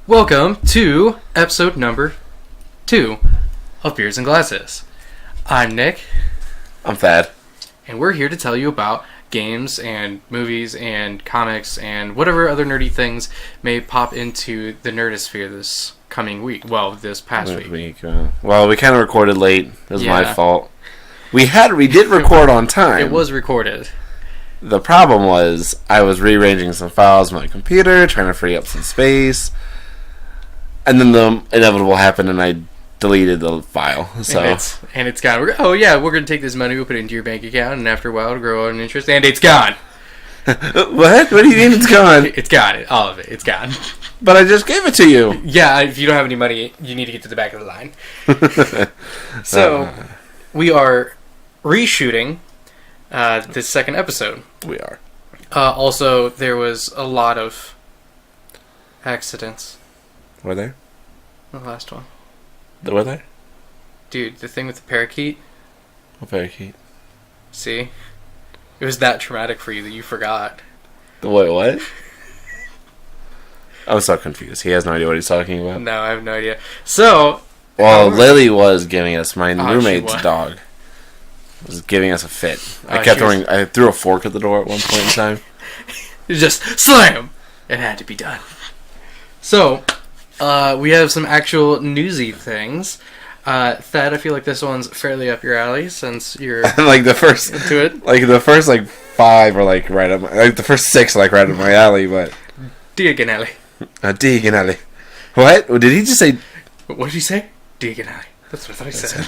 Welcome to episode number 2 of Beers and Glasses. I'm Nick. I'm Thad. And we're here to tell you about games and movies and comics and whatever other nerdy things may pop into the nerdosphere this coming week. Well, this past week. Well, we kind of recorded late. It was my fault. We did record on time. It was recorded. The problem was I was rearranging some files on my computer, trying to free up some space. And then the inevitable happened, and I deleted the file. So and it's gone. We're going to take this money, we'll put it into your bank account, and after a while it'll grow an interest, and it's gone. What? What do you mean it's gone? It's gone. All of it. It's gone. But I just gave it to you. Yeah, if you don't have any money, you need to get to the back of the line. So, we are reshooting this second episode. We are. Also, there was a lot of accidents. Were there? The last one. Were there? Dude, the thing with the parakeet. What parakeet? See? It was that traumatic for you that you forgot. Wait, what? I'm so confused. He has no idea what he's talking about. No, I have no idea. So... Well, Lily was giving us, my roommate's dog, was giving us a fit. I threw a fork at the door at one point in time. It just slam! It had to be done. So... we have some actual newsy things. Thad, I feel like this one's fairly up your alley since you're like the first into it. Like the first 5 are right up my, the first 6 are right up my alley, but Diagonally. Diagonally. What? Did he just say? What did he say? Diagonally. That's what I thought he said.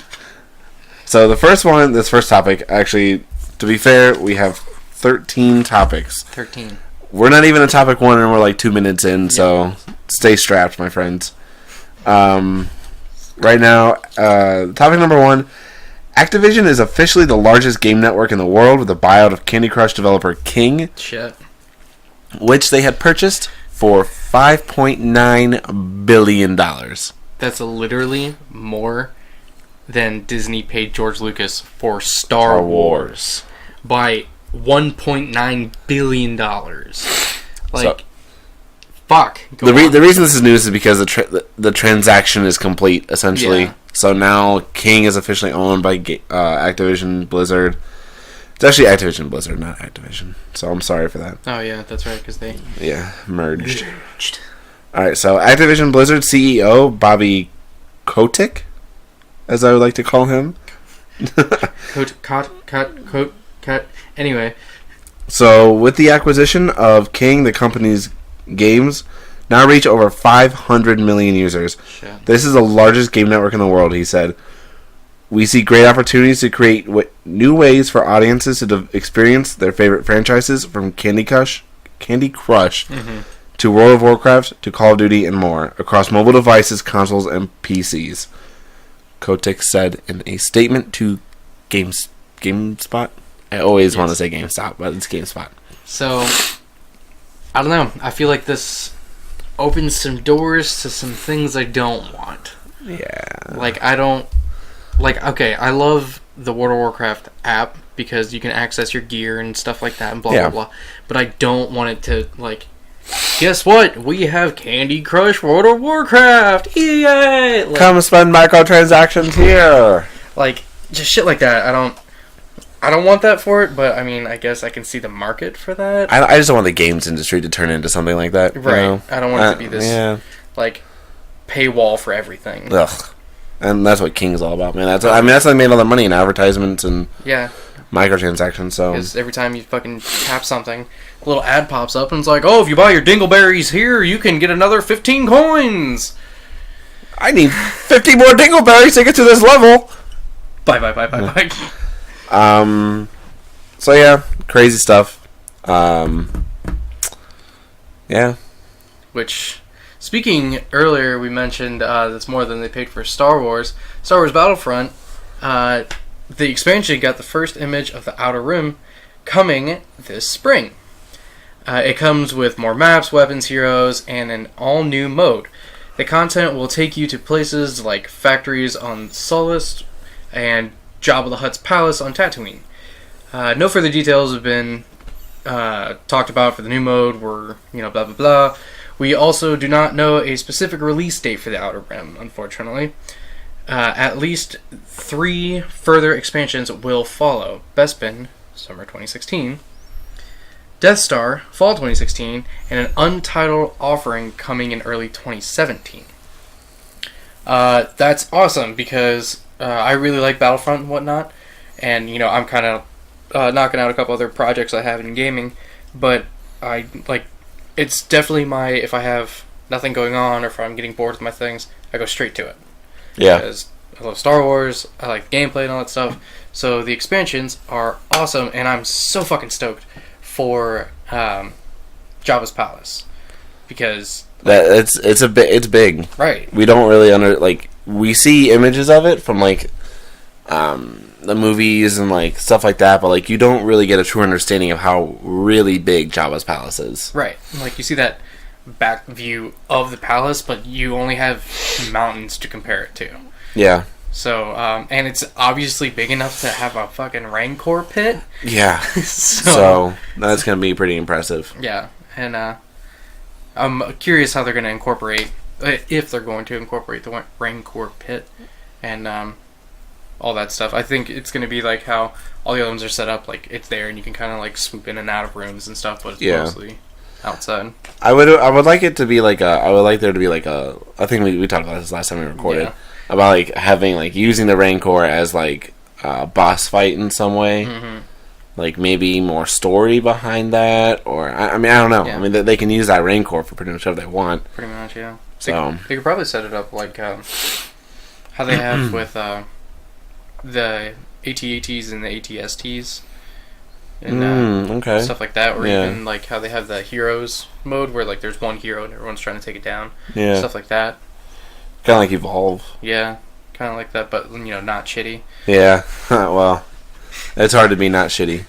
So the first one, this first topic, actually, to be fair, we have 13 topics. 13. We're not even at topic 1, and we're 2 minutes in, so stay strapped, my friends. Right now, topic number 1, Activision is officially the largest game network in the world with the buyout of Candy Crush developer King. Shit. Which they had purchased for $5.9 billion. That's literally more than Disney paid George Lucas for Star Wars. By $1.9 billion. Fuck. The reason this is news is because the transaction is complete, essentially. Yeah. So now King is officially owned by Activision Blizzard. It's actually Activision Blizzard, not Activision. So I'm sorry for that. Oh, yeah, that's right, because they... Yeah, merged. Alright, so Activision Blizzard CEO Bobby Kotick, as I would like to call him. Cut. Anyway. So, with the acquisition of King, the company's games now reach over 500 million users. Shit. This is the largest game network in the world, he said. We see great opportunities to create new ways for audiences to experience their favorite franchises, from Candy Crush to World of Warcraft to Call of Duty and more, across mobile devices, consoles, and PCs. Kotick said in a statement to GameSpot. I always want to say GameStop, but it's GameSpot. So, I don't know. I feel like this opens some doors to some things I don't want. Yeah. I love the World of Warcraft app because you can access your gear and stuff like that and blah, blah, blah. But I don't want it to, guess what? We have Candy Crush World of Warcraft! Yay! Come spend microtransactions here! Just shit like that. I don't want that for it, but I guess I can see the market for that. I just don't want the games industry to turn into something like that. Right. You know? I don't want it to be this, paywall for everything. Ugh. And that's what King's all about, man. That's how they made all their money in advertisements and microtransactions, so. Because every time you fucking tap something, a little ad pops up and it's like, oh, if you buy your dingleberries here, you can get another 15 coins. I need 50 more dingleberries to get to this level. Bye. So yeah, crazy stuff. Yeah. Which, speaking earlier, we mentioned that's more than they paid for Star Wars. Star Wars Battlefront, the expansion got the first image of the Outer Rim coming this spring. It comes with more maps, weapons, heroes, and an all-new mode. The content will take you to places like factories on Sullust and Jabba the Hutt's palace on Tatooine. No further details have been talked about for the new mode. Blah blah blah. We also do not know a specific release date for the Outer Rim, unfortunately. At least 3 further expansions will follow. Bespin, summer 2016. Death Star, fall 2016. And an untitled offering coming in early 2017. That's awesome because I really like Battlefront and whatnot. And, I'm kind of knocking out a couple other projects I have in gaming. But it's definitely if I have nothing going on or if I'm getting bored with my things, I go straight to it. Yeah. Because I love Star Wars, I like gameplay and all that stuff. So the expansions are awesome, and I'm so fucking stoked for Jabba's Palace. Because... it's big. Right. We don't really we see images of it from, the movies and, stuff like that, but, you don't really get a true understanding of how really big Jabba's Palace is. Right. You see that back view of the palace, but you only have mountains to compare it to. Yeah. So, and it's obviously big enough to have a fucking Rancor pit. Yeah. So that's going to be pretty impressive. Yeah. And I'm curious how they're going to incorporate, if they're going to incorporate the Rancor pit and all that stuff. I think it's going to be like how all the other ones are set up. It's there and you can kind of swoop in and out of rooms and stuff, but it's mostly outside. I would like it to be I would like there to be I think we talked about this last time we recorded. Yeah. About having using the Rancor as a boss fight in some way. Mm-hmm. Maybe more story behind that, or I don't know. Yeah. I mean they can use that Rancor for pretty much whatever they want. Pretty much, yeah. So they could probably set it up how they have with the AT-ATs and the AT-STs and stuff like that, or even how they have the heroes mode where there's one hero and everyone's trying to take it down. Yeah, stuff like that. Kind of Evolve. Yeah, kind of like that, but not shitty. Yeah, well, it's hard to be not shitty.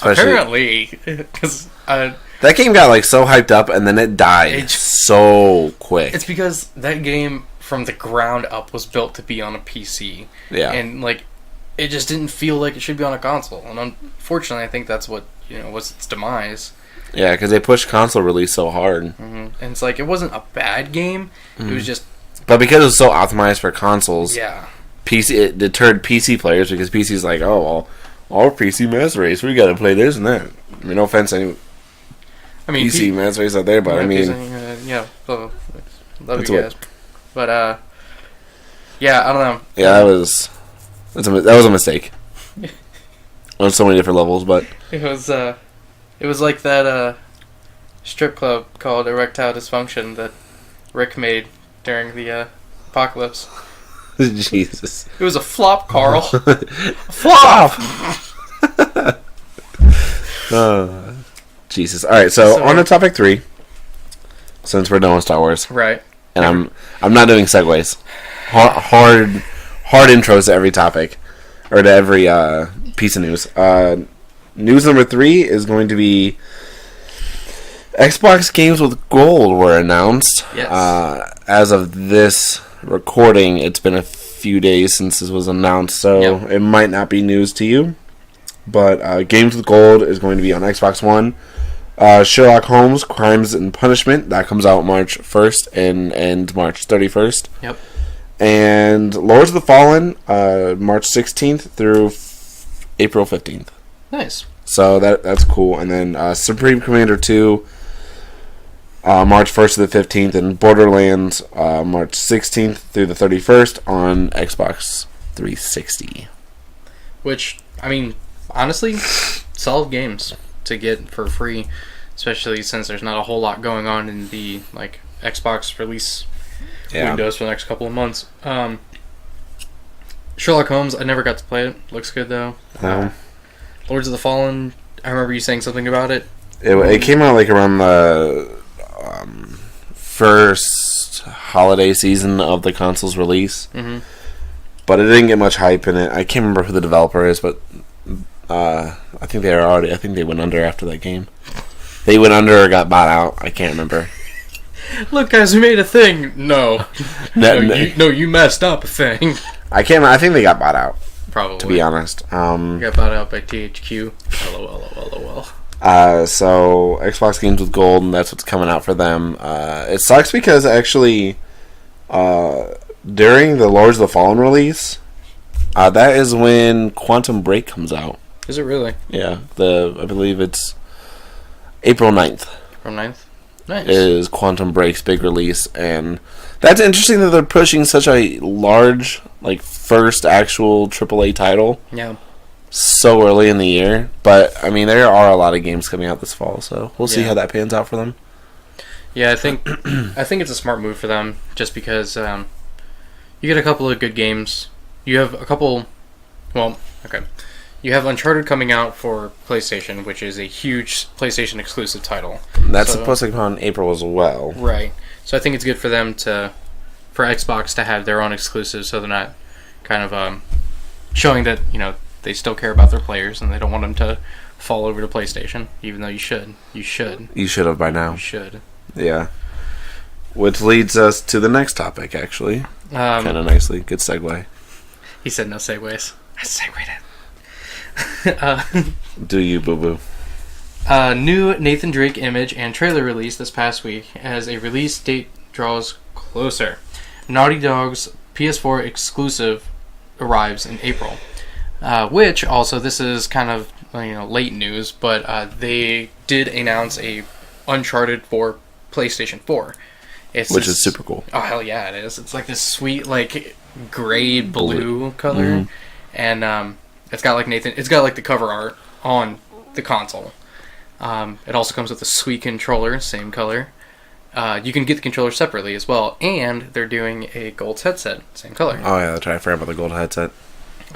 Apparently, because that game got so hyped up and then it died so quick. It's because that game from the ground up was built to be on a PC. Yeah, and it just didn't feel like it should be on a console, and unfortunately, I think that's what was its demise. Yeah, because they pushed console release so hard. Mm-hmm. And it's it wasn't a bad game. Mm-hmm. It was just... But because it was so optimized for consoles, yeah, it deterred PC players because PC's oh, well, our PC Master Race, we gotta play this and that. I mean, no offense to any PC Master Race out there, but yeah, love you guys. But, yeah, I don't know. Yeah, that was a mistake. On so many different levels, but... It was like that strip club called Erectile Dysfunction that Rick made during the apocalypse. Jesus. It was a flop, Carl. Flop! Jesus. Alright, so on to topic 3. Since we're done with Star Wars. Right. And I'm not doing segues. Hard intros to every topic. Or to every piece of news. News number 3 is going to be Xbox games with gold were announced. Yes. As of this recording, it's been a few days since this was announced, so It might not be news to you. But games with gold is going to be on Xbox One. Sherlock Holmes, Crimes and Punishment, that comes out March 1st and March 31st. Yep. And Lords of the Fallen, March 16th through April 15th. Nice. So that's cool. And then Supreme Commander 2, March 1st to the 15th, and Borderlands, March 16th through the 31st on Xbox 360. Which, I mean, honestly, solid games to get for free, especially since there's not a whole lot going on in the Xbox release windows for the next couple of months. Sherlock Holmes, I never got to play it. Looks good though. Lords of the Fallen, I remember you saying something about it. It came out around the first holiday season of the console's release. Mm-hmm. But it didn't get much hype in it. I can't remember who the developer is, but I think they went under after that game. They went under or got bought out. I can't remember. Look, guys, we made a thing. No. You messed up a thing. I think they got bought out. Probably. To be honest. Got bought out by THQ. LOL. So Xbox games with gold, and that's what's coming out for them. It sucks because actually, during the Lords of the Fallen release, that is when Quantum Break comes out. Is it really? Yeah, I believe it's April 9th. From 9th? Nice. Is Quantum Break's big release, and that's interesting that they're pushing such a large, like, first actual AAA title. Yeah. So early in the year, but I mean there are a lot of games coming out this fall, so we'll see how that pans out for them. Yeah, I think it's a smart move for them, just because you get a couple of good games. You have a couple. Well, okay, you have Uncharted coming out for PlayStation, which is a huge PlayStation exclusive title. That's supposed to come out in April as well, right? So I think it's good for them for Xbox to have their own exclusives, so they're not kind of showing that they still care about their players and they don't want them to fall over to PlayStation, even though you should. You should. You should have by now. You should. Yeah. Which leads us to the next topic, actually. Kind of nicely. Good segue. He said no segues. I segued it. Do you, boo-boo? New Nathan Drake image and trailer release this past week as a release date draws closer. Naughty Dog's PS4 exclusive arrives in April. Which also, this is kind of late news, but they did announce a Uncharted for PlayStation 4. Which is super cool. Oh hell yeah, it is! It's like this sweet gray blue color, and it's got the cover art on the console. It also comes with a sweet controller, same color. You can get the controller separately as well, and they're doing a gold headset, same color. Oh yeah, that's right. I forgot about the gold headset.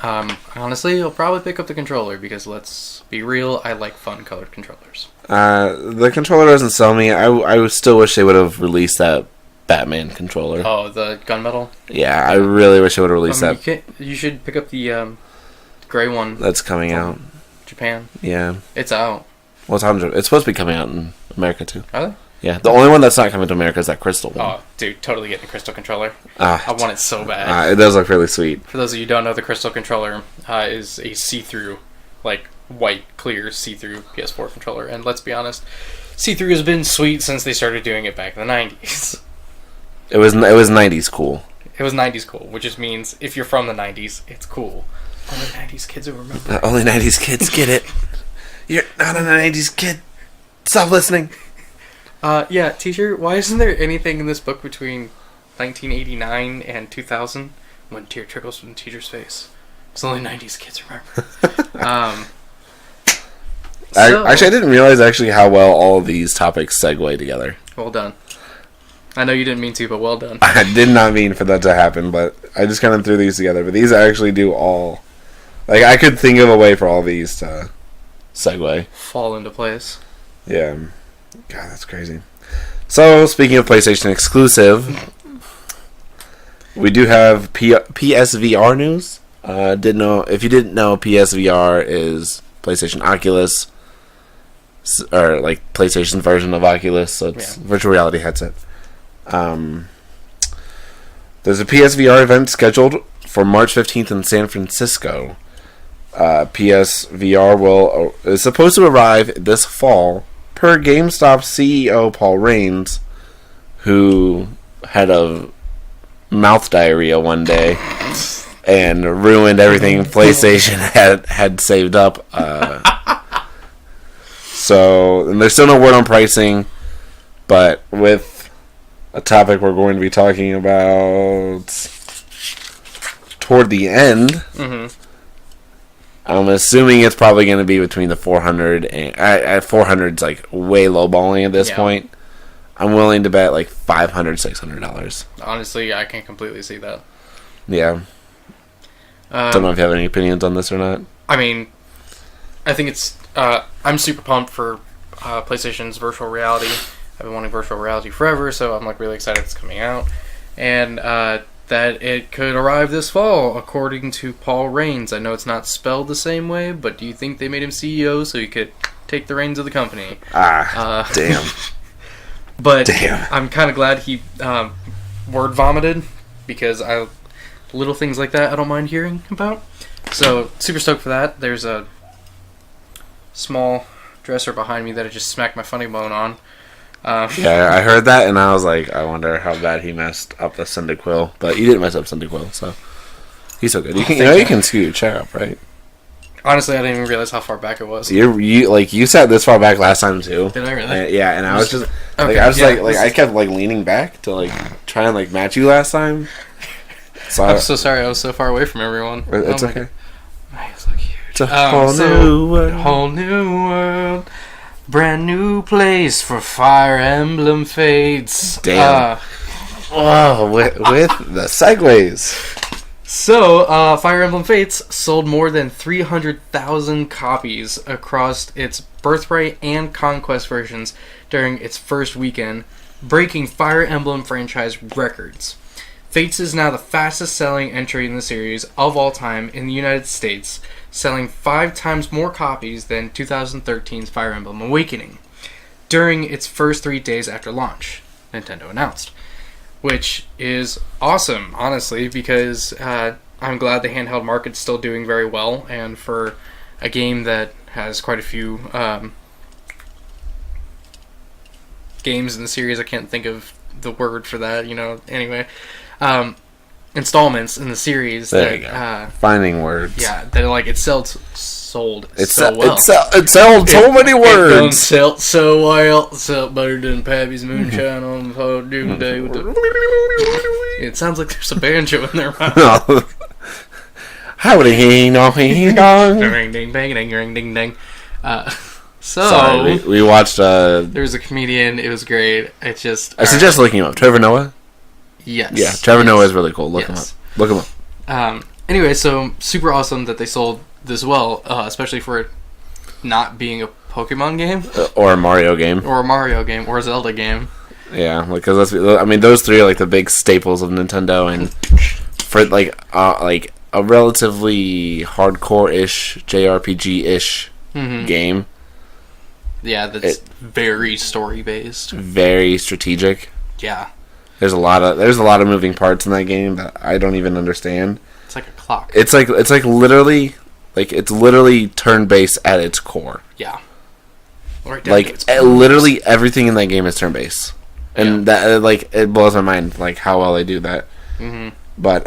Honestly, I'll probably pick up the controller because let's be real, I like fun colored controllers. The controller doesn't sell me. I still wish they would have released that Batman controller. Oh, the gunmetal? Yeah, I really wish they would have released that. You should pick up the gray one. That's coming out. Japan. Yeah. It's out. Well, it's supposed to be coming out in America too. Are they? Yeah, the only one that's not coming to America is that Crystal one. Oh, dude, totally getting the Crystal controller. I want it so bad. It does look really sweet. For those of you who don't know, the Crystal controller is a see-through, white, clear, see-through PS4 controller. And let's be honest, see-through has been sweet since they started doing it back in the 90s. It was 90s cool. It was 90s cool, which just means if you're from the 90s, it's cool. Only 90s kids will remember. Only 90s kids get it. You're not a 90s kid. Stop listening. Yeah, teacher, why isn't there anything in this book between 1989 and 2000 when tear trickles from the teacher's face? It's only 90s kids remember. Actually, I didn't realize how well all of these topics segue together. Well done. I know you didn't mean to, but well done. I did not mean for that to happen, but I just kind of threw these together. But these actually do all... I could think of a way for all these to segue. Fall into place. Yeah. God, that's crazy. So, speaking of PlayStation exclusive, we do have PSVR news. If you didn't know, PSVR is PlayStation Oculus, or PlayStation's version of Oculus, so it's virtual reality headset. There's a PSVR event scheduled for March 15th in San Francisco. PSVR is supposed to arrive this fall, per GameStop CEO Paul Raines, who had a mouth diarrhea one day and ruined everything PlayStation had saved up. And there's still no word on pricing, but with a topic we're going to be talking about toward the end, I'm assuming it's probably going to be between the 400 and 400's way lowballing at this point. I'm willing to bet $500, $600. Honestly, I can completely see that. Yeah. Don't know if you have any opinions on this or not. I mean, I think it's... I'm super pumped for PlayStation's virtual reality. I've been wanting virtual reality forever, so I'm really excited it's coming out. And that it could arrive this fall, according to Paul Raines. I know it's not spelled the same way, but do you think they made him CEO so he could take the reins of the company? Damn. But I'm kind of glad he word vomited, because little things like that I don't mind hearing about. So, super stoked for that. There's a small dresser behind me that I just smacked my funny bone on. Yeah, I heard that, and I was like, I wonder how bad he messed up the Cyndaquil. But you didn't mess up Cyndaquil, so he's so good. You can scoot your chair up, right? Honestly, I didn't even realize how far back it was. You sat this far back last time too. Did I really? Yeah, and I was just Okay, I kept like leaning back to like try and like match you last time. So I'm so sorry I was so far away from everyone. It's okay. It's so huge. It's a whole new world. Brand new place for Fire Emblem Fates. Damn. With the segues. So, Fire Emblem Fates sold more than 300,000 copies across its Birthright and Conquest versions during its first weekend, breaking Fire Emblem franchise records. Fates is now the fastest selling entry in the series of all time in the United States, selling 5 times more copies than 2013's Fire Emblem Awakening during its first 3 days after launch, Nintendo announced. Which is awesome, honestly, because I'm glad the handheld market's still doing very well, and for a game that has quite a few games in the series, I can't think of the word for that, anyway. Installments in the series. There you go. Finding words. Yeah, that it sold so well. It sold so many words. It done sell so well. Sell better than Pappy's Moonshine on the whole doom day. With the... It sounds like there's a banjo in there. Howdy, ding dong. Ding ding ding ding ding ding. Sorry, we watched. There was a comedian. It was great. I suggest looking him up. Trevor Noah. Yes. Yeah, Trevor Noah is really cool. Look him up. Anyway, so super awesome that they sold this well, especially for it not being a Pokemon game. Or a Mario game. Or a Mario game. Or a Zelda game. Yeah, because those three are like the big staples of Nintendo, and for like a relatively hardcore-ish, JRPG-ish game. Yeah, that's very story-based. Very strategic. Yeah. There's a lot of moving parts in that game that I don't even understand. It's like a clock. It's literally turn-based at its core. Yeah. Right Literally everything in that game is turn-based, and that it blows my mind how well they do that. Mm-hmm. But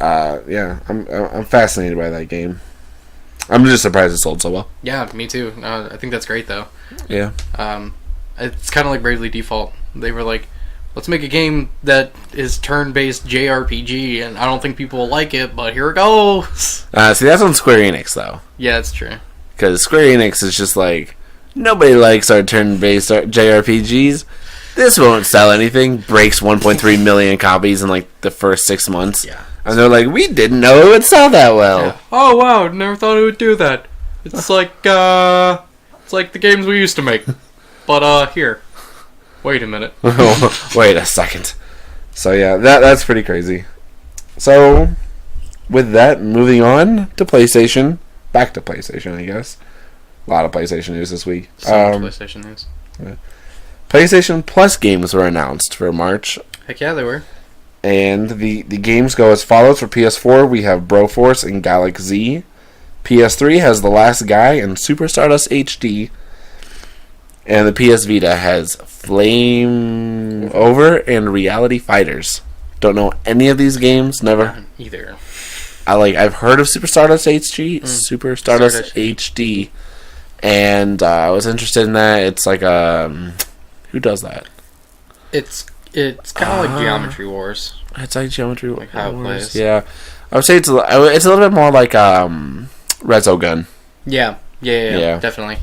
yeah, I'm fascinated by that game. I'm just surprised it sold so well. Yeah, me too. I think that's great though. Yeah. It's kind of like Bravely Default. They were like, let's make a game that is turn-based JRPG, and I don't think people will like it, but here it goes. See, that's on Square Enix, though. Yeah, that's true. Because Square Enix is just like, nobody likes our turn-based JRPGs. This won't sell anything. Breaks 1.3 million copies in, the first 6 months. Yeah. And they're like, we didn't know it would sell that well. Yeah. Oh, wow, never thought it would do that. It's like the games we used to make. But, here. Wait a minute. Wait a second. So yeah, that's pretty crazy. So with that, moving on to PlayStation. Back to PlayStation, I guess. A lot of PlayStation news this week. So much PlayStation news. Yeah. PlayStation Plus games were announced for March. Heck yeah, they were. And the games go as follows. For PS4, we have Broforce and Galaxy Z. PS3 has The Last Guy and Super Stardust HD. And the PS Vita has Flame Over and Reality Fighters. Don't know any of these games. Never. Either. I've heard of Super Stardust HD. Super Stardust HD. And I was interested in that. It's like who does that? It's kind of like Geometry Wars. It's like Geometry Wars. Like how it plays. Yeah. I would say it's a little bit more like Resogun. Yeah, definitely.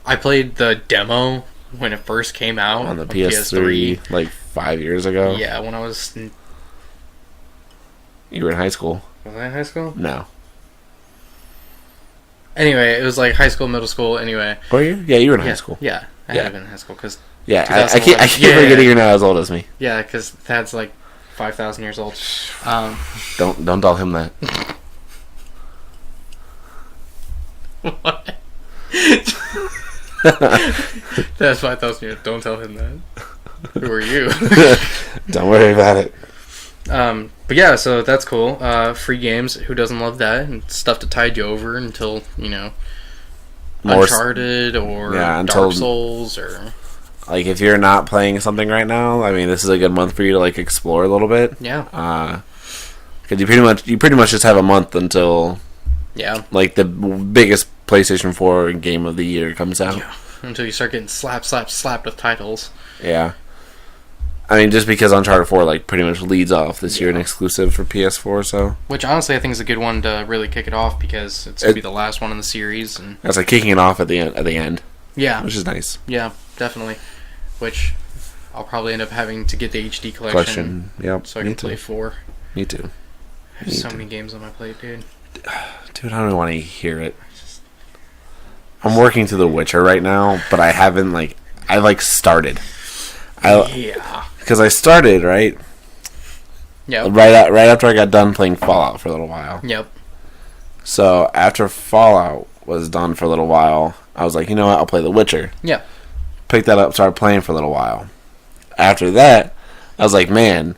I played the demo when it first came out on the PS3 5 years ago. Yeah, when I was... You were in high school. Was I in high school? No. Anyway, it was high school, middle school, anyway. Were you? Yeah, you were in high school. Yeah, I have been in high school, because... Yeah, I keep forgetting you're not as old as me. Yeah, because Thad's 5,000 years old. Don't tell him that. What? That's 5,000 years. Don't tell him that. Who are you? Don't worry about it. But yeah, so that's cool. Free games. Who doesn't love that? And stuff to tide you over until, more Uncharted or Dark Souls or like if you're not playing something right now, I mean, this is a good month for you to like explore a little bit. Yeah. Because you pretty much just have a month until like the biggest PlayStation 4 game of the year comes out. Yeah. Until you start getting slapped with titles. Yeah. I mean, just because Uncharted 4 like pretty much leads off this year an exclusive for PS4, so which honestly I think is a good one to really kick it off because it's gonna be the last one in the series, and that's like kicking it off at the end. Yeah, which is nice. Yeah, definitely. Which I'll probably end up having to get the HD collection. Yep. So I can play 4. Me too. I have so many games on my plate, dude. Dude, I don't even want to hear it. I'm working through The Witcher right now, but I haven't I started. Because I started, right? Yeah. Right after I got done playing Fallout for a little while. Yep. So after Fallout was done for a little while, I was like, you know what? I'll play The Witcher. Yeah. Picked that up, started playing for a little while. After that, I was like, man,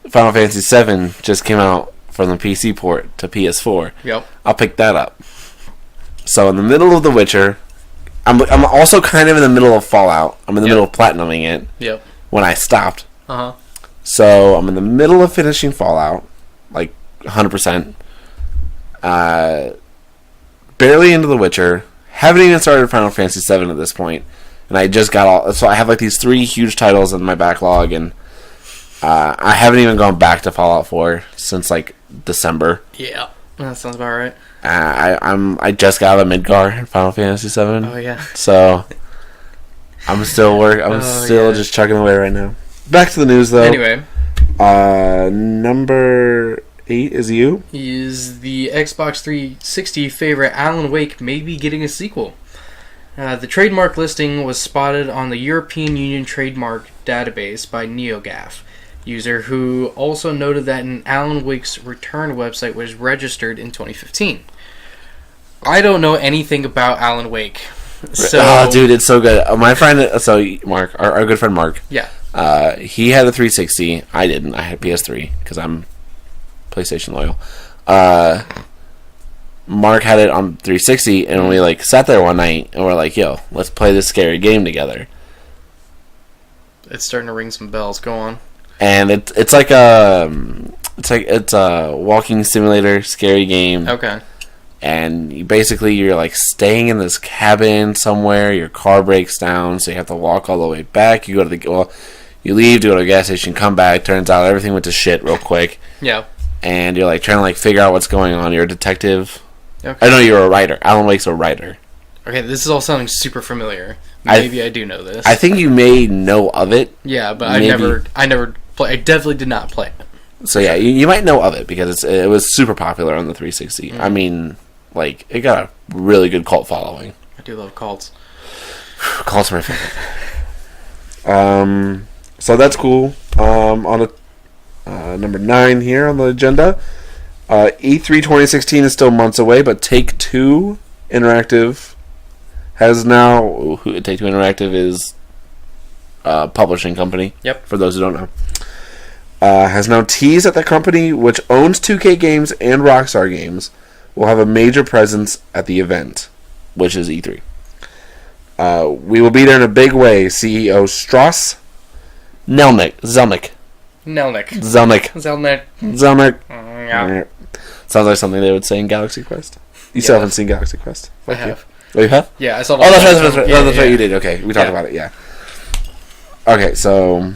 Final Fantasy VII just came out from the PC port to PS4. Yep. I'll pick that up. So in the middle of The Witcher, I'm also kind of in the middle of Fallout. I'm in the middle of platinuming it. Yep. When I stopped. Uh-huh. So I'm in the middle of finishing Fallout, like 100%. Barely into The Witcher. Haven't even started Final Fantasy VII at this point. And I just got all... So I have like these 3 huge titles in my backlog, and I haven't even gone back to Fallout 4 since like December. Yeah. That sounds about right. I just got out of Midgar in Final Fantasy VII. Oh yeah. So I'm still just chugging away right now. Back to the news though. Anyway, number 8 is you. Is the Xbox 360 favorite Alan Wake may be getting a sequel. The trademark listing was spotted on the European Union trademark database by NeoGAF user, who also noted that an Alan Wake's return website was registered in 2015. I don't know anything about Alan Wake. So, dude, it's so good. My friend, Mark, our good friend Mark. Yeah. He had a 360. I didn't. I had PS3 because I'm PlayStation loyal. Mark had it on 360, and we sat there one night and we're like, "Yo, let's play this scary game together." It's starting to ring some bells. Go on. And it's a walking simulator, scary game. Okay. And you're staying in this cabin somewhere. Your car breaks down, so you have to walk all the way back. You leave to go to a gas station, come back. Turns out everything went to shit real quick. Yeah. And you're trying to figure out what's going on. You're a detective. Okay. I know you're a writer. Alan Wake's a writer. Okay, this is all sounding super familiar. Maybe I do know this. I think you may know of it. Yeah, but I never play. I definitely did not play it. So yeah, you might know of it because it was super popular on the 360. I mean, it got a really good cult following. I do love cults. Cults are my favorite. So that's cool. On the number 9 here on the agenda, E3 2016 is still months away, but Take-Two Interactive has now... Take-Two Interactive is a publishing company. Yep. For those who don't know. Has now teased that the company, which owns 2K Games and Rockstar Games, will have a major presence at the event, which is E3. We will be there in a big way, CEO Strauss Zelnick. Yeah. Sounds like something they would say in Galaxy Quest. You still haven't seen Galaxy Quest? I have. Oh, you have? Yeah, I saw Oh, that's right. You did. Okay, we talked about it, yeah. Okay, so...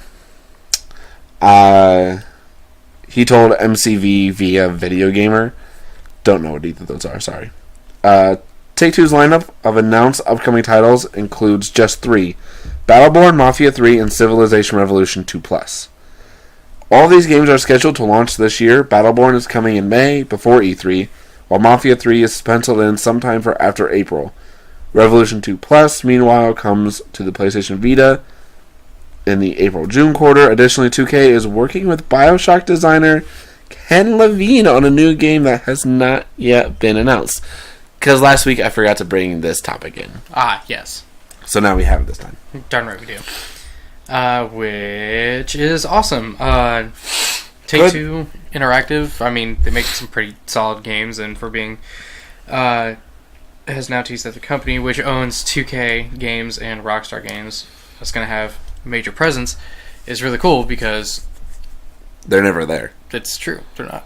he told MCV via Video Gamer. Don't know what either of those are, sorry. Take-Two's lineup of announced upcoming titles includes just 3. Battleborn, Mafia 3, and Civilization Revolution 2+. All these games are scheduled to launch this year. Battleborn is coming in May, before E3, while Mafia 3 is penciled in sometime for after April. Revolution 2+, meanwhile, comes to the PlayStation Vita in the April-June quarter. Additionally, 2K is working with BioShock designer Ken Levine on a new game that has not yet been announced. Because last week I forgot to bring this topic in. Ah, yes. So now we have it this time. Darn right we do. Which is awesome. Take-Two Interactive, I mean, they make some pretty solid games, and for being has now teased that the company, which owns 2K Games and Rockstar Games, is going to have a major presence, is really cool because they're never there. it's true. They're not.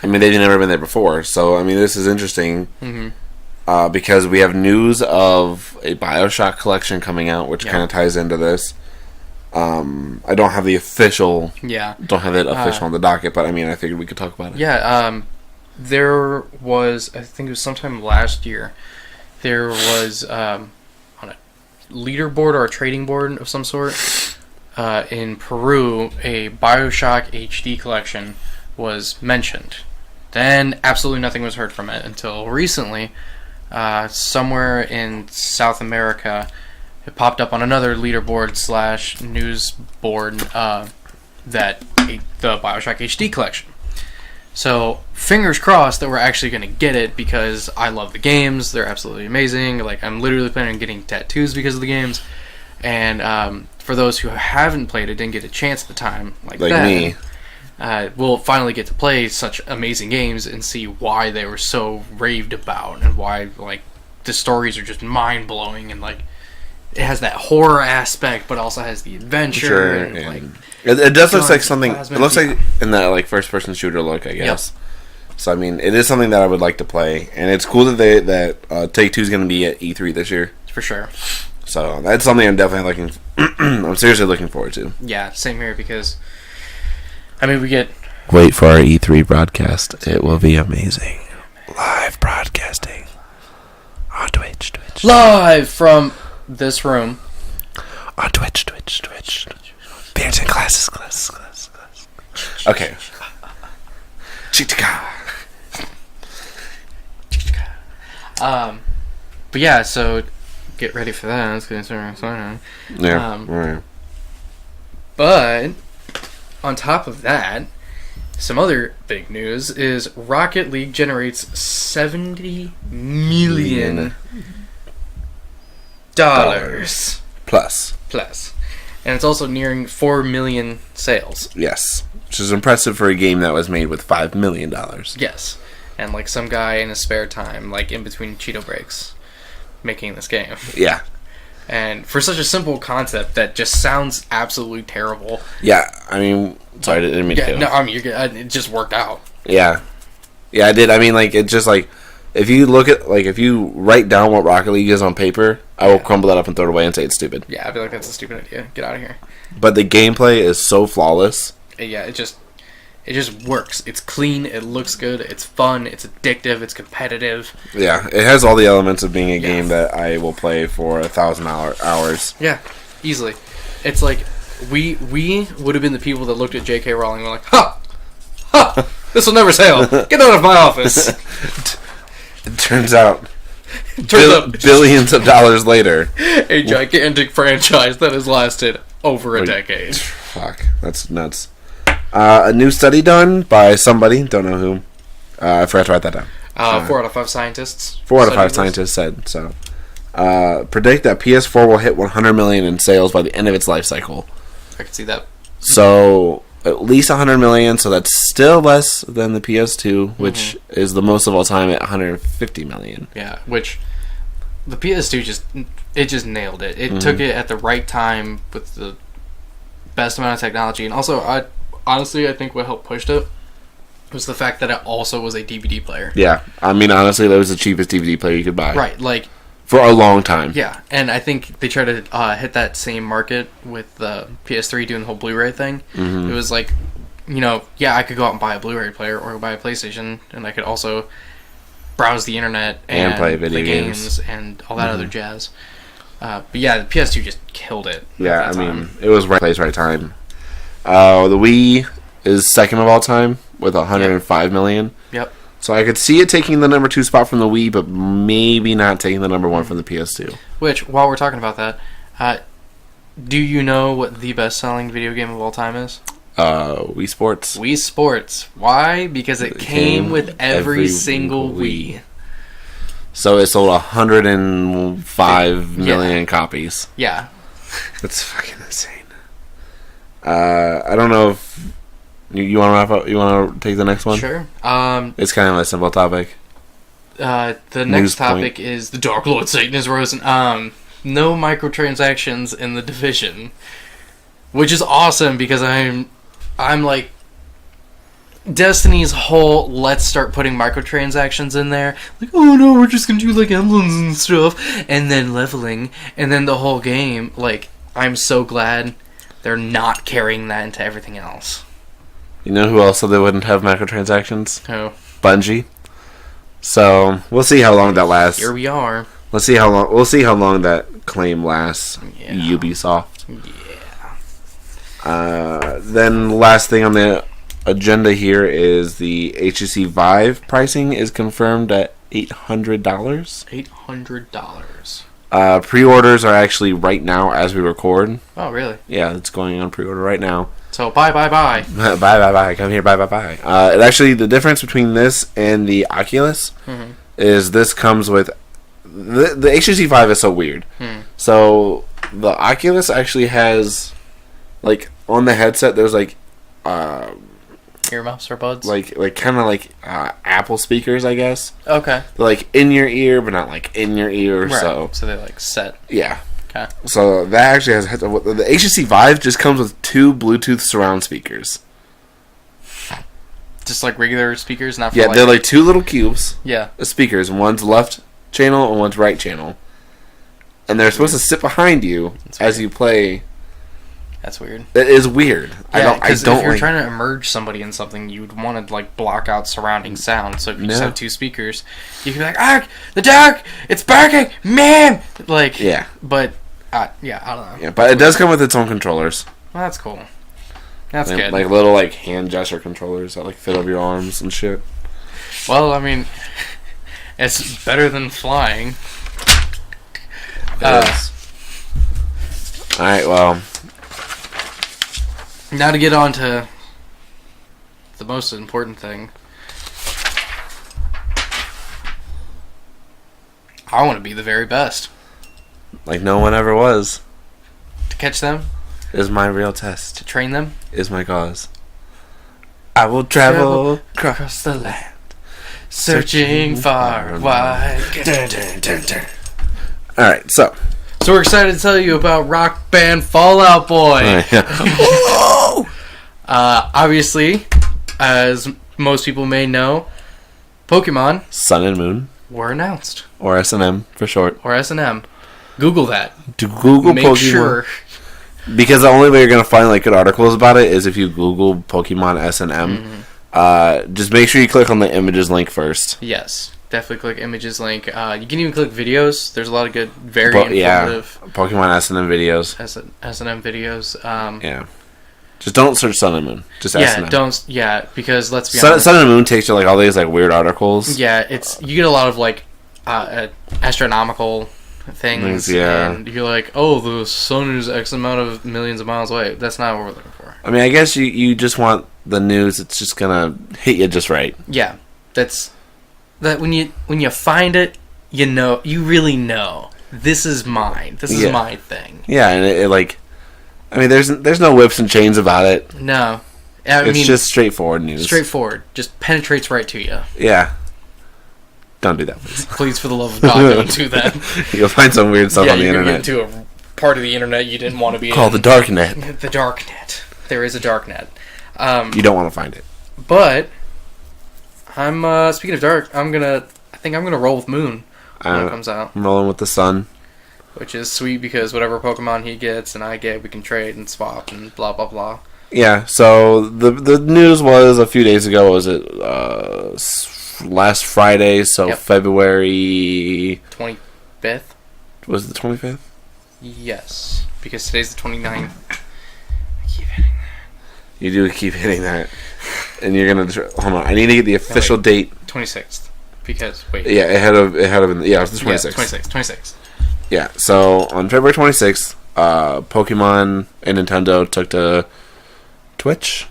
I mean, they've never been there before. So, I mean, this is interesting because we have news of a BioShock collection coming out, which kind of ties into this. I don't have the official... Yeah. Don't have it official on the docket, but I mean, I figured we could talk about it. Yeah, there was, I think it was sometime last year, there was on a leaderboard or a trading board of some sort in Peru, a BioShock HD collection was mentioned. Then absolutely nothing was heard from it until recently, somewhere in South America. It popped up on another leaderboard / news board that the BioShock HD collection. So fingers crossed that we're actually going to get it because I love the games. They're absolutely amazing. Like, I'm literally planning on getting tattoos because of the games. And for those who haven't played it, didn't get a chance at the time, like that, me, we'll finally get to play such amazing games and see why they were so raved about and why, like, the stories are just mind blowing and, like, it has that horror aspect, but also has the adventure. And, like, it does look like something. It looks like in that like first person shooter look, I guess. Yep. So I mean, it is something that I would like to play, and it's cool that Take Two is going to be at E3 this year for sure. So that's something I'm definitely looking. I'm seriously looking forward to. Yeah, same here because I mean we get. Wait for our E3 broadcast. It will be amazing. Live broadcasting on Twitch. Live from this room on Twitch. Beards and glasses. Okay. But yeah, so get ready for that. It's gonna start exciting. Yeah. Right. But on top of that, some other big news is Rocket League generates $70 million plus, and it's also nearing 4 million sales. Yes, which is impressive for a game that was made with $5 million. Yes, and like some guy in his spare time, like in between Cheeto breaks, making this game. Yeah, and for such a simple concept that just sounds absolutely terrible. Yeah, I mean, sorry, I didn't mean to. No, I mean it just worked out. Yeah, I did. I mean, like, it just like. If you look at, like, if you write down what Rocket League is on paper, I will crumble that up and throw it away and say it's stupid. Yeah, I feel like that's a stupid idea. Get out of here. But the gameplay is so flawless. Yeah, it just works. It's clean, it looks good, it's fun, it's addictive, it's competitive. Yeah, it has all the elements of being a game that I will play for 1,000 hours. Yeah, easily. It's like, we would have been the people that looked at J.K. Rowling and were like, ha, this will never sail. Get out of my office. It turns out, billions of dollars later, a gigantic franchise that has lasted over a decade. Fuck, that's nuts. A new study done by somebody, don't know who. I forgot to write that down. 4 out of 5 scientists. 4 out of 5 scientists said so. Predict that PS4 will hit 100 million in sales by the end of its life cycle. I can see that. So at least 100 million, so that's still less than the PS2, which is the most of all time at 150 million. Yeah, which the PS2 just nailed it. It took it at the right time with the best amount of technology, and also I think what helped push it was the fact that it also was a DVD player. Yeah, I mean, honestly, that was the cheapest DVD player you could buy. Right, like for a long time. Yeah, and I think they tried to hit that same market with the PS3 doing the whole Blu-ray thing. It was like, I could go out and buy a Blu-ray player or buy a PlayStation, and I could also browse the internet and play video games and all that other jazz. But yeah, the PS2 just killed it. Yeah, I mean, it was right place, right time. The Wii is second of all time with 105 million. Yep. So I could see it taking the number 2 spot from the Wii, but maybe not taking the number 1 from the PS2. Which, while we're talking about that, do you know what the best-selling video game of all time is? Wii Sports. Wii Sports. Why? Because it came with every single Wii. So it sold 105 million copies. Yeah. That's fucking insane. I don't know if you want to wrap up. You want to take the next one? Sure. It's kind of a simple topic. The News next point. topic is the Dark Lord Satan is risen. No microtransactions in the Division, which is awesome because I'm like Destiny's whole let's start putting microtransactions in there. Like, oh no, we're just gonna do like emblems and stuff, and then leveling, and then the whole game. Like, I'm so glad they're not carrying that into everything else. You know who else said they wouldn't have microtransactions? Oh, Bungie. So we'll see how long that lasts. here we are. We'll see how long that claim lasts. Yeah. Ubisoft. Yeah. Then last thing on the agenda here is the HTC Vive pricing is confirmed at $800. $800. Pre-orders are actually right now as we record. Oh, really? Yeah, it's going on pre-order right now. So bye. Bye. Come here, bye. It actually, the difference between this and the Oculus is this comes with the HTC Vive is so weird. So the Oculus actually has, like, on the headset there's like earmuffs or buds? like kind of like Apple speakers, I guess. Okay. They're like in your ear, but not like in your ear. Right. So they like set. Yeah. Okay. So that actually has the HTC Vive just comes with 2 Bluetooth surround speakers. Just like regular speakers, not for Yeah, they're like 2 little cubes. Yeah. Of speakers. One's left channel and one's right channel, and they're supposed to sit behind you as you play. That's weird. It is weird. Yeah, I don't. If you're like, trying to immerse somebody in something, you'd want to like block out surrounding sound. So if you just have 2 speakers, you can be like, "Ah, the dog! It's barking, man!" Like, yeah, but yeah, I don't know. yeah, but it does come with its own controllers. Well, that's cool. That's like, good. Like little like hand gesture controllers that like fit over your arms and shit. Well, I mean, it's better than flying. It is. All right, well. Now to get on to the most important thing. I want to be the very best. Like no one ever was. To catch them, Is my real test. to train them, Is my cause. I will travel across the land, searching far and wide. Alright, so. So we're excited to tell you about Rock Band Fallout Boy. Obviously, as most people may know, Pokemon Sun and Moon. were announced. Or S&M for short. Or S&M. Google that. To Google Make Pokemon. sure. Because the only way you're going to find like good articles about it is if you Google Pokemon S&M. Just make sure you click on the images link first. Yes. Definitely click images link. You can even click videos. There's a lot of good, very informative Pokemon S&M videos. S&M videos. Yeah. Just don't search Sun and Moon. Just S&M. Because let's be honest. Sun and Moon takes you like all these like weird articles. Yeah, you get a lot of like astronomical things, and you're like, oh, the sun is X amount of millions of miles away. That's not what we're looking for. I mean, I guess you just want the news. It's just gonna hit you just right. Yeah, that when you find it, you really know this is mine. This is my thing. Yeah, and it like, I mean, there's no whips and chains about it. No, it's just straightforward news. Straightforward, just penetrates right to you. Yeah. Don't do that, please. Please, for the love of God, don't do that. You'll find some weird stuff on the internet. You're into a part of the internet you didn't want to be called the darknet. The darknet. There is a darknet. You don't want to find it. But I'm speaking of dark. I think I'm gonna roll with Moon when it comes out. I'm rolling with the sun, which is sweet because whatever Pokemon he gets and I get, we can trade and swap and blah blah blah. Yeah. So the news was a few days ago. Was it last Friday? So February 25th. Was it the 25th? Yes, because today's the 29th. I keep hitting that. You do keep hitting that, and you're gonna hold on. I need to get the official date. 26th. Because wait. Yeah, it had of it was the 26th. 26th. Yeah. So on February 26th, Pokemon and Nintendo took to Twitch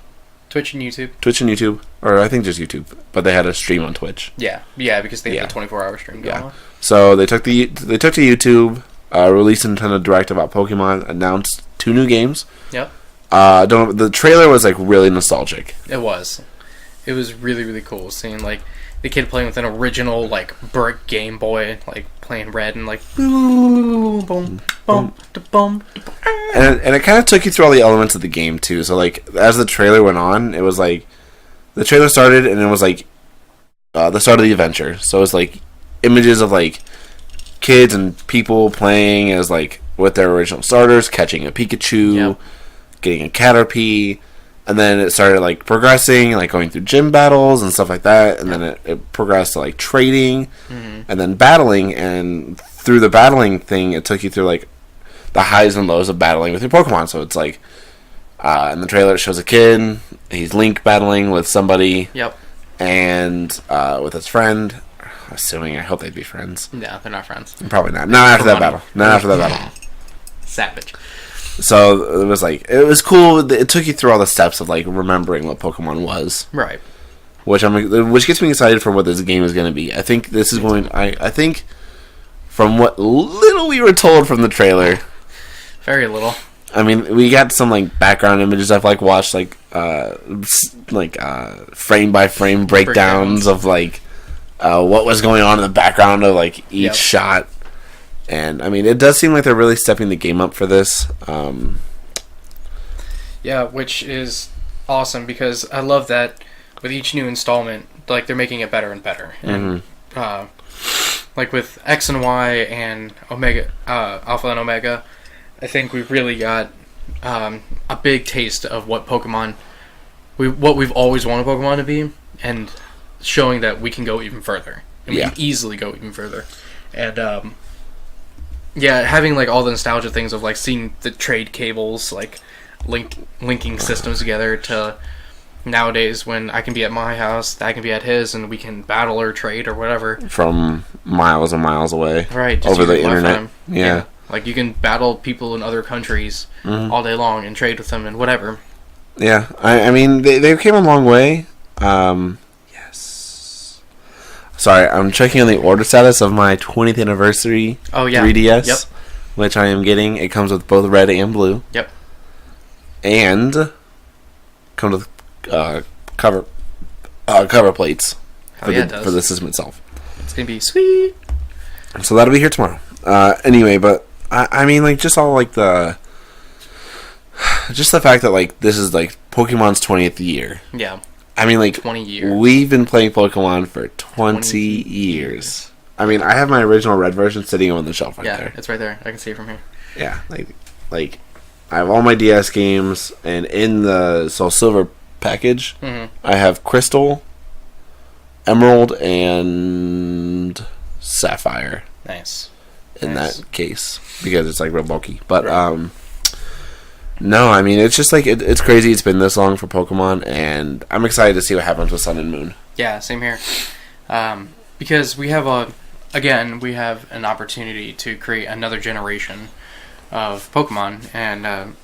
and YouTube, or I think just YouTube, but they had a stream on Twitch. Yeah, because they had the 24-hour stream going on. So they took to YouTube, released a Nintendo Direct about Pokemon, announced 2 new games. Yep. The trailer was like really nostalgic. It was really really cool seeing like the kid playing with an original like brick Game Boy, like playing Red and like boom, boom, boom, boom. And it kind of took you through all the elements of the game too. So like as the trailer went on, it was like the trailer started and it was like the start of the adventure. So it was like images of like kids and people playing as like with their original starters, catching a Pikachu, getting a Caterpie, and then it started like progressing, like going through gym battles and stuff like that, and then it progressed to like trading, and then battling, and through the battling thing, it took you through like the highs and lows of battling with your Pokemon. So it's like in the trailer it shows a kid, he's Link battling with somebody, and with his friend. Assuming, I hope they'd be friends. No, they're not friends. Probably not. Not after that battle. Not after that battle. Savage. So it was like it was cool. It took you through all the steps of like remembering what Pokemon was, right? Which gets me excited for what this game is going to be. I think this is going. I think from what little we were told from the trailer, very little. I mean, we got some like background images. I've like watched like frame by frame breakdowns of like. What was going on in the background of like each shot, and I mean it does seem like they're really stepping the game up for this. Yeah, which is awesome because I love that with each new installment, like they're making it better and better. And like with X and Y and Omega, Alpha and Omega, I think we've really got a big taste of what Pokemon, what we've always wanted Pokemon to be, and showing that we can go even further. And we can easily go even further. And, having, like, all the nostalgia things of, like, seeing the trade cables, like, linking systems together to nowadays when I can be at my house, I can be at his, and we can battle or trade or whatever. From miles and miles away. Right. Just over the internet. Yeah. Like, you can battle people in other countries all day long and trade with them and whatever. Yeah. I mean, they came a long way. Sorry, I'm checking on the order status of my 20th anniversary 3DS, which I am getting. It comes with both red and blue. Yep. And comes with cover plates for the system itself. It's gonna be sweet. So that'll be here tomorrow. Anyway, but I mean, like, just all like the fact that like this is like Pokemon's 20th year. Yeah. I mean, like, 20 years. We've been playing Pokemon for 20 years. I mean, I have my original red version sitting on the shelf right there. Yeah, it's right there. I can see it from here. Yeah, like I have all my DS games, and in the Soul Silver package, I have Crystal, Emerald, and Sapphire. Nice. In that case, because it's like real bulky. But no, I mean, it's just like it's crazy. It's been this long for Pokemon, and I'm excited to see what happens with Sun and Moon. Yeah, same here. Because we have an opportunity to create another generation of Pokemon, and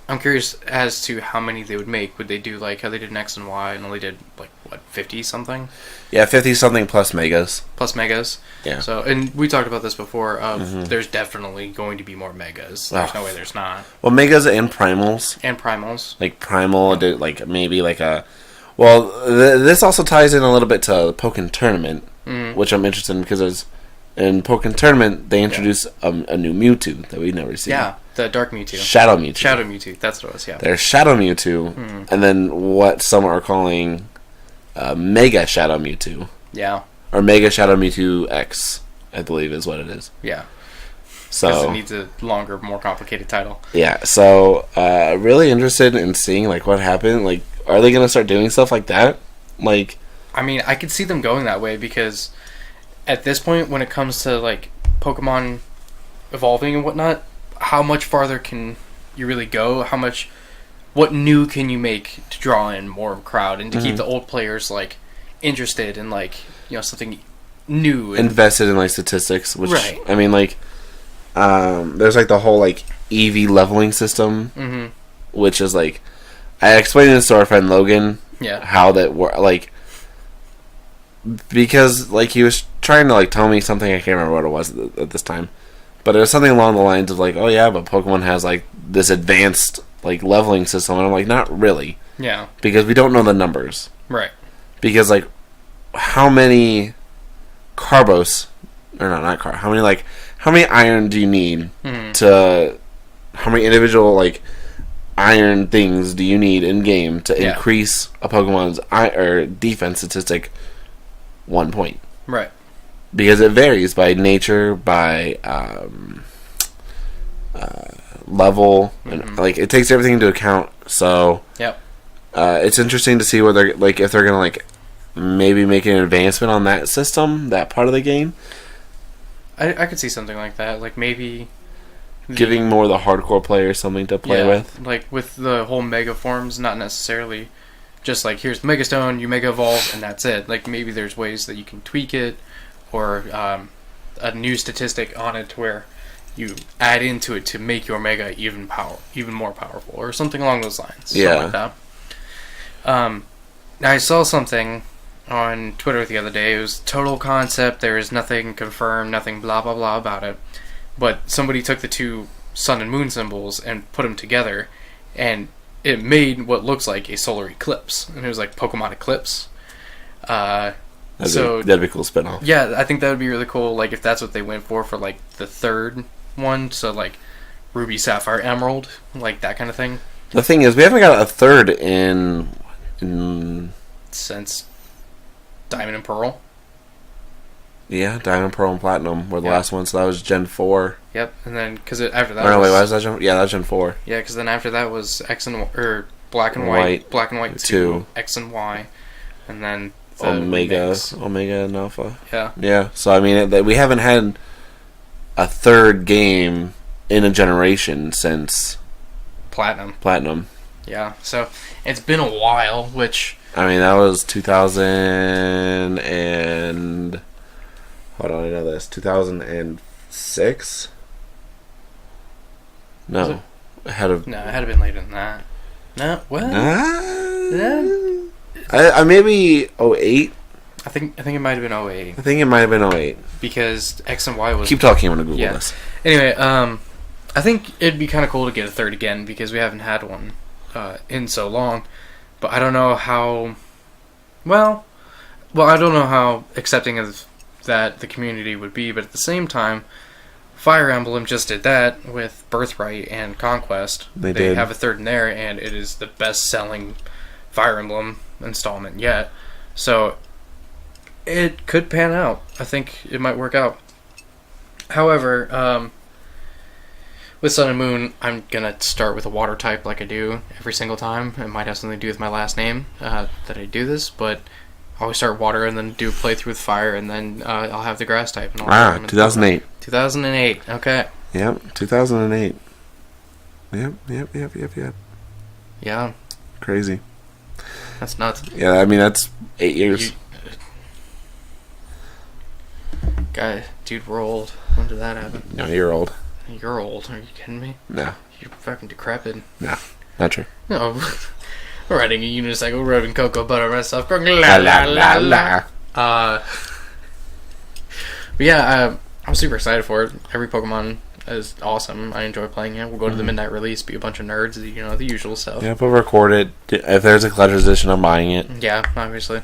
I'm curious as to how many they would make. Would they do like how they did in X and Y and only did like what 50 something? Yeah, 50 something plus megas. Plus megas. Yeah. So, and we talked about this before. There's definitely going to be more megas. There's no way there's not. Well, megas and primals. And primals. Like primal, like maybe like a. Well, this also ties in a little bit to Pokken Tournament, which I'm interested in because in Pokken Tournament they introduced a new Mewtwo that we've never seen. Yeah, the Dark Mewtwo. Shadow Mewtwo. Shadow Mewtwo. That's what it was. Yeah. There's Shadow Mewtwo, and then what some are calling Mega Shadow Mewtwo. Yeah. Or Mega Shadow Mewtwo X, I believe is what it is. Yeah. So because it needs a longer, more complicated title. Yeah. So really interested in seeing like what happened. Like, are they gonna start doing stuff like that? Like, I mean, I could see them going that way because at this point, when it comes to like Pokemon evolving and whatnot, how much farther can you really go? What new can you make to draw in more of a crowd and to keep the old players like interested in like, you know, something new and invested in like statistics, which right. I mean, like, there's like the whole like EV leveling system, which is like I explained this to our friend Logan, how that like. Because, like, he was trying to, like, tell me something, I can't remember what it was at this time. But it was something along the lines of, like, oh, yeah, but Pokemon has, like, this advanced, like, leveling system. And I'm like, not really. Yeah. Because we don't know the numbers. Right. Because, like, how many carbos, or not car, how many iron do you need to, how many individual like iron things do you need in game to increase a Pokemon's defense statistic 1 point? Right. Because it varies by nature, by level, and like it takes everything into account. So it's interesting to see whether like if they're gonna like maybe make an advancement on that system, that part of the game. I could see something like that, like maybe giving more of the hardcore players something to play with, like with the whole Mega forms, not necessarily just like here's the Mega Stone, you Mega Evolve, and that's it. Like maybe there's ways that you can tweak it, or a new statistic on it to where you add into it to make your Mega even more powerful, or something along those lines. Yeah. Something like that. I saw something on Twitter the other day. It was total concept. There is nothing confirmed, nothing blah blah blah about it. But somebody took the two sun and moon symbols and put them together, and it made what looks like a solar eclipse. And it was like Pokemon Eclipse. That'd be a cool spinoff. Yeah, I think that would be really cool. Like if that's what they went for like the third one, so like Ruby, Sapphire, Emerald, like that kind of thing. The thing is, we haven't got a third in since Diamond and Pearl. Yeah, Diamond, Pearl, and Platinum were the last one, so that was Gen 4. Yep, and then because after that, wait, why was that Gen? Yeah, that was Gen 4. Yeah, because then after that was X and Black and White, Black and White 2, X and Y, and then the Omega and Alpha. Yeah. Yeah. So I mean, we haven't had a third game in a generation since Platinum. Yeah. So it's been a while, which I mean that was 2000 and hold on, I know this 2006. No, it had been later than that. No, what? I maybe 08. I think it might have been 08. I think it might have been 08. Because X and Y was... Keep talking, I'm going to Google this. Anyway, I think it'd be kind of cool to get a third again, because we haven't had one in so long. But I don't know how... Well, I don't know how accepting of that the community would be, but at the same time, Fire Emblem just did that with Birthright and Conquest. They have a third in there, and it is the best-selling Fire Emblem installment yet. So it could pan out. I think it might work out. However, with Sun and Moon, I'm gonna start with a water type like I do every single time. It might have something to do with my last name that I do this, but I always start water and then do a playthrough with fire, and then I'll have the grass type. And 2008. 2008. Okay. Yep, 2008. Yep. Yeah. Crazy. That's nuts. Yeah, I mean that's 8 years. Dude, we're old. When did that happen? No, you're old. You're old. Are you kidding me? No. You're fucking decrepit. No, not true. No. Riding a unicycle, rubbing cocoa butter myself. La la la la. But yeah, I'm super excited for it. Every Pokemon is awesome. I enjoy playing it. We'll go to the midnight release, be a bunch of nerds, the usual stuff. Yeah, we'll record it. If there's a collector's edition, I'm buying it. Yeah, obviously.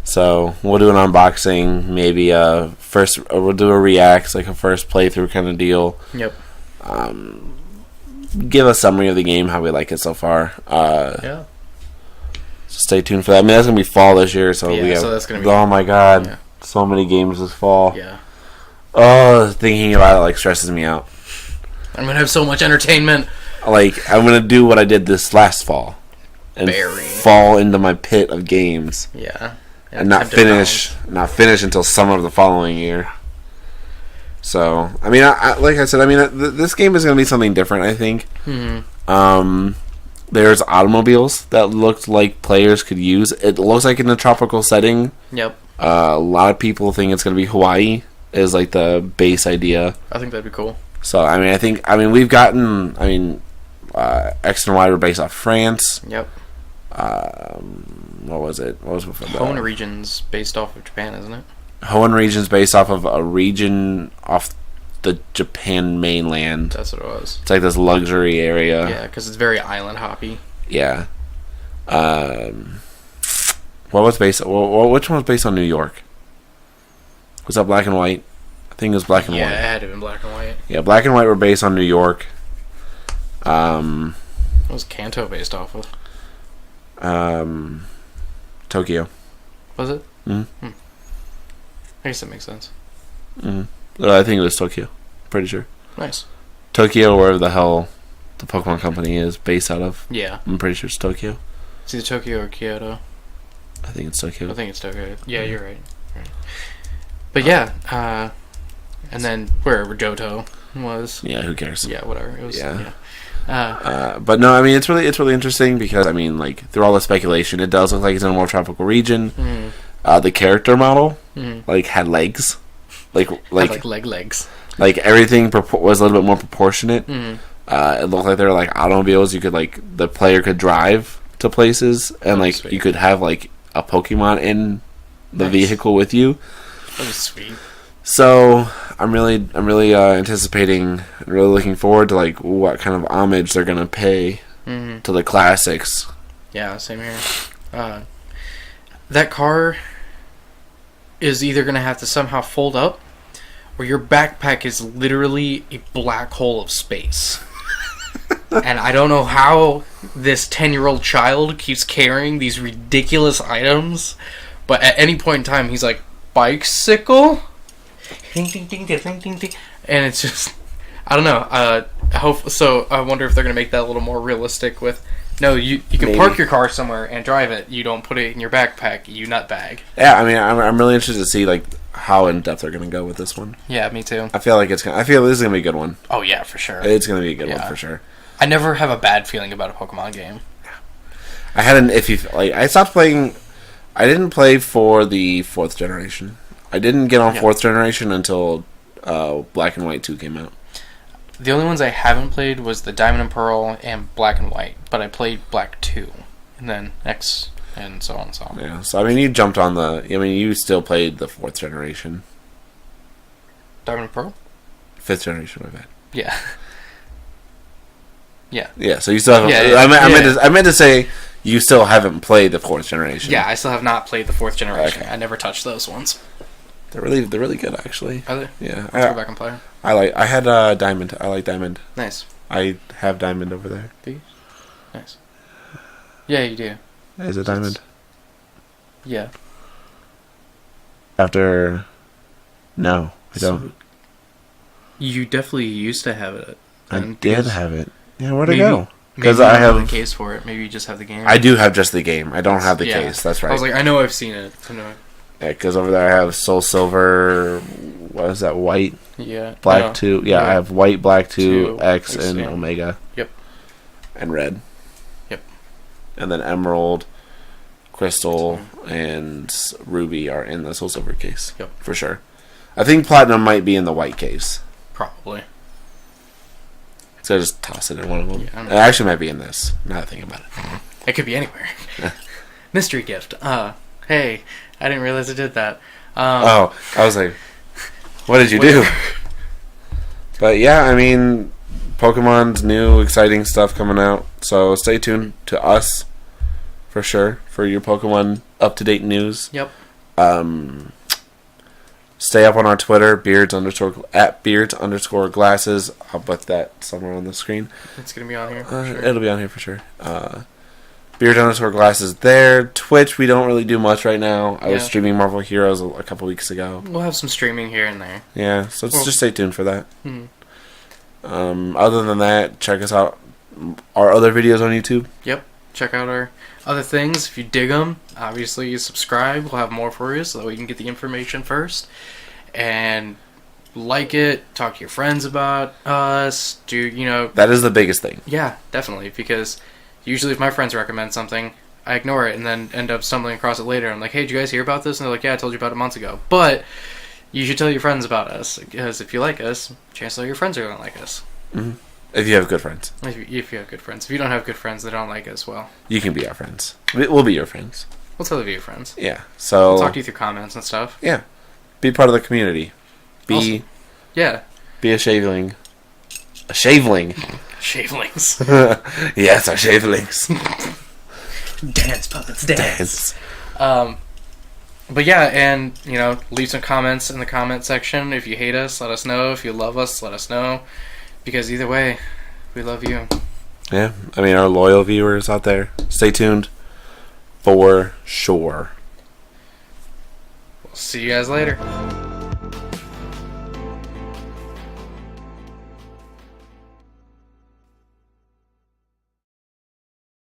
So we'll do an unboxing, maybe we'll do a react, like a first playthrough kind of deal. Yep. Give a summary of the game, how we like it so far. Yeah. So stay tuned for that. I mean, that's gonna be fall this year, so so that's gonna be. Oh my god, so many games this fall. Yeah. Oh, thinking about it stresses me out. I'm gonna have so much entertainment. I'm gonna do what I did this last fall, and fall into my pit of games. Yeah. And not finish until summer of the following year. So, I mean, like I said, this game is going to be something different, I think. Mm-hmm. There's automobiles that looked like players could use. It looks like in a tropical setting. Yep. A lot of people think it's going to be Hawaii is like the base idea. I think that'd be cool. So, we've gotten, X and Y were based off France. Yep. What was it? What was before that? Hoenn region's based off of Japan, isn't it? Hoenn region's based off of a region off the Japan mainland. That's what it was. It's like this luxury area. Yeah, because it's very island hoppy. Yeah. What was based? Which one was based on New York? Was that Black and White? I think it was Black and White. Yeah, it had to have been Black and White. Yeah, Black and White were based on New York. What was Kanto based off of? Tokyo. Was it? Mm-hmm. I guess that makes sense. Mm-hmm. I think it was Tokyo. Pretty sure. Nice. Tokyo, wherever the hell the Pokemon company is based out of. Yeah. I'm pretty sure it's Tokyo. It's either Tokyo or Kyoto. I think it's Tokyo. I think it's Tokyo. Yeah, you're right. But yeah, and then wherever Johto was. Yeah, who cares? Yeah, whatever. It was. Yeah. But no, I mean it's really interesting because I mean like through all the speculation, it does look like it's in a more tropical region. Mm-hmm. The character model like had legs, like legs. Like everything was a little bit more proportionate. Mm-hmm. It looked like they were like automobiles. You could like the player could drive to places, and like sweet. You could have like a Pokemon in the Nice. vehicle with you. That was sweet. So I'm really anticipating and really looking forward to like what kind of homage they're gonna pay to the classics. Yeah, same here. That car is either gonna have to somehow fold up, or your backpack is literally a black hole of space. And I don't know how this 10-year-old child keeps carrying these ridiculous items, but at any point in time, he's like, bicycle? Ding, ding, ding, ding, ding, ding, ding. And it's just, I don't know. I wonder if they're going to make that a little more realistic with, no, you can Maybe. park your car somewhere and drive it. You don't put it in your backpack, you nutbag. Yeah, I mean, I'm really interested to see like how in depth they're gonna go with this one. Yeah, me too. I feel this is gonna be a good one. Oh, yeah, for sure. It's gonna be a good one Yeah. for sure. I never have a bad feeling about a Pokemon game. I had an iffy like I stopped playing. I didn't play for the 4th generation. I didn't get on 4th generation until Black and White 2 came out. The only ones I haven't played was the Diamond and Pearl and Black and White, but I played Black 2, and then X, and so on and so on. Yeah, so I mean, you jumped on you still played the 4th generation. Diamond and Pearl? 5th generation, my bad. Yeah. Yeah. Yeah, so you still haven't. Yeah, I meant to say you still haven't played the 4th generation. Yeah, I still have not played the 4th generation. Okay. I never touched those ones. They're really good actually. Are they? Yeah, Let's go back and play. I had Diamond. I like Diamond. Nice. I have Diamond over there. Do you? Nice. Yeah, you do. Is it Diamond? Yeah. No, I don't. You definitely used to have it. I did have it. Yeah, where'd it maybe, go? Because Maybe I you don't have the case for it. Maybe you just have the game. I do have just the game. I don't have the Yeah. case. That's right. I was like, I know I've seen it. I know. Yeah, because over there I have Soul Silver. What is that? White, Yeah. Black No. 2. Yeah, I have White, Black 2, Two, X, X, and yeah. Omega. Yep. And Red. Yep. And then Emerald, Crystal, and Ruby are in the Soul Silver case. Yep. For sure. I think Platinum might be in the White case. Probably. So I just toss it in one of them. Yeah, I It don't know. actually might be in this. Now that I think about it. It could be anywhere. Mystery gift. Hey, I didn't realize I did that. I was like, what did you do? But yeah, I mean, Pokemon's new exciting stuff coming out. So stay tuned to us for sure for your Pokemon up-to-date news. Yep. Stay up on our Twitter, @beards_glasses. I'll put that somewhere on the screen. It's gonna be on here. For sure. It'll be on here for sure. Beard_glasses there. Twitch, we don't really do much right now. I was Yeah. streaming Marvel Heroes a couple weeks ago. We'll have some streaming here and there. Yeah, so just stay tuned for that. Hmm. Other than that, check us out. Our other videos on YouTube. Yep. Check out our other things. If you dig them, obviously you subscribe. We'll have more for you so that we can get the information first. And like it. Talk to your friends about us. That is the biggest thing. Yeah, definitely. Because usually if my friends recommend something, I ignore it and then end up stumbling across it later. I'm like, hey, did you guys hear about this? And they're like, yeah, I told you about it months ago. But you should tell your friends about us. Because if you like us, chances are your friends are going to like us. Mm-hmm. If you have good friends. If you have good friends. If you don't have good friends that don't like us, well, You can be our friends. We'll be your friends. we'll tell you your friends. Yeah. So We'll talk to you through comments and stuff. yeah. Be part of the community. Be Yeah. be a shaveling. A shaveling. Shavelings. Yes, our shavelings. Dance, puppets, dance. Dance. But yeah, and leave some comments in the comment section. If you hate us, let us know. If you love us, let us know. Because either way, we love you. Yeah, I mean, our loyal viewers out there, stay tuned for sure. We'll see you guys later.